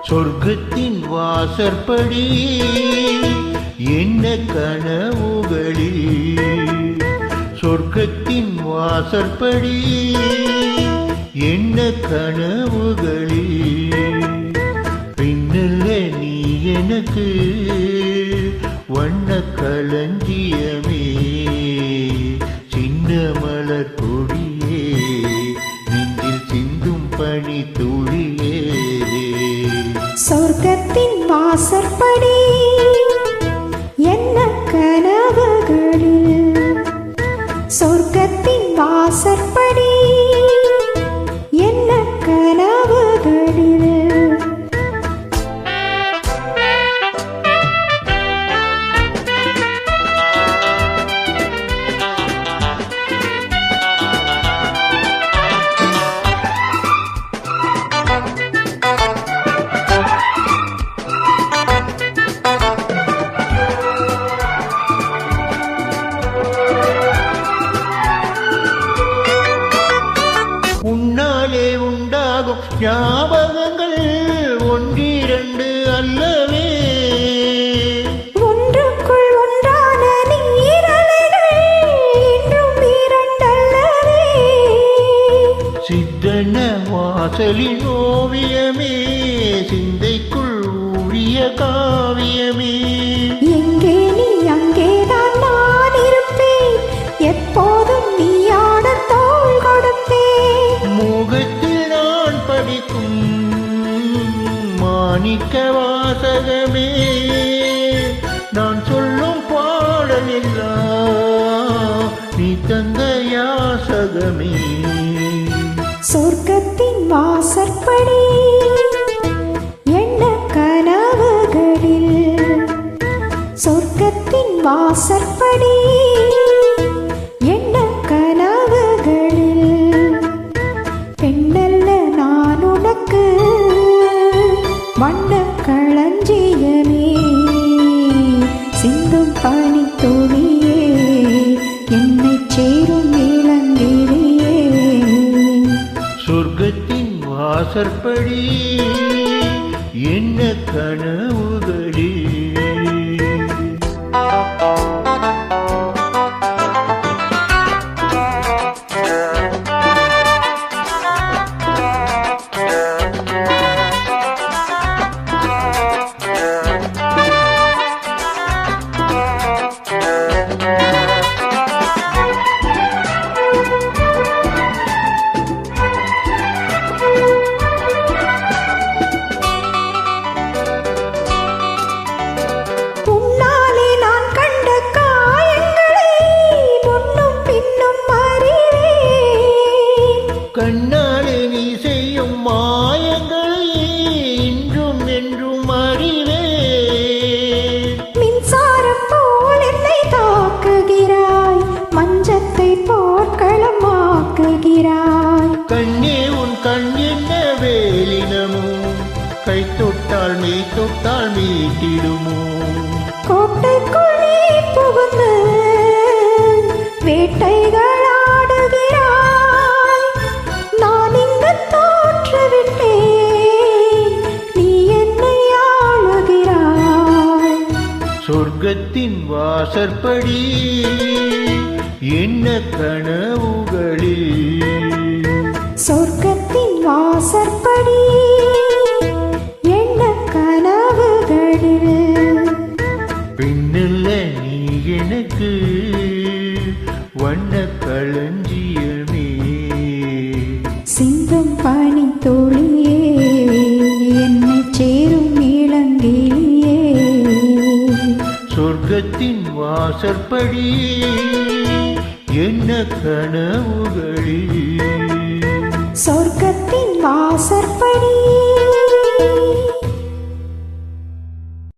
சொர்க்கத்தின் வாசற்படி என்ன கனவுகளில், சொர்க்கத்தின் வாசற்படி என்ன கனவுகளில், பின்னல்ல நீ எனக்கு வண்ண களஞ்சியமே, சின்ன மலர் கொடியே, நெஞ்சில் சிந்தும் பனி துளியே. சொர்க்கத்தின் வாசற்படி என்ன கனவுகளில், சொர்க்கத்தின் வாசற்படி என்ன கனவுகளில். உன்னாலே உண்டாகும் ஞாபகங்கள் ஒன்றிரண்டு அல்லவே, ஒன்றுக்குள் ஒன்றான நீரலைகள் இன்றும் இரண்டல்லவே. சித்தன வாசலின் ஓவியமே, சிந்தைக்குள் ஊழிய காவியமே. எங்கே நீ அங்கேதான் நான் இருப்பேன், எப்போதும் நீயாட தோள் கொடுப்பேன். முகத்தில் நான் படிக்கும் மாணிக்க வாசகமே, நான் சொல்லும் பாடலெல்லாம் நீ தந்த யாசகமே. சொர்க்கத்தின் வாசற்படி என்ன கனவுகளில், சொர்க்கத்தின் வாசற்படி என்ன கனவுகளில், பெண்ணல்ல நான் உனக்கு வண்ண களஞ்சியமே, சிந்தும் பனி துளியே, என்னை சேரும் இளங்கிளியே. சொர்க்கத்தின் வாசற்படி என்ன கனவுகளில். உன்னாலே நான் கண்ட காயங்களை முன்னும் பின்னும் அறிவேன். கண்ணாலே நீ செய்யும் மாயங்களை இன்றும் என்றும் அறிவேன். மின்சாரம் போல் என்னை தாக்குகிறாய், மஞ்சத்தை போர்க்களமாக்குகிறாய். கண்ணே உன் கண் என்ன வேலினமோ, கை தொட்டால் மெய் தொட்டால் மீட்டிடுமோ. கோட்டைக்குள் நீ புகுந்து வேட்டைகள் ஆடுகிறாய், நான் இங்கு தோற்றுவிட்டேன், நீ என்னை ஆளுகிறாய். சொர்க்கத்தின் வாசற்படி என்ன கனவுகளில், சொர்க்கத்தின் வாசற்படி என்ன கனவுகளில், பின்னல்ல நீ எனக்கு வண்ண களஞ்சியமே, சிந்தும் பனி துளியே, என்னை சேரும் இளங்கிளியே. சொர்க்கத்தின் வாசற்படி என்ன கனவுகளில்.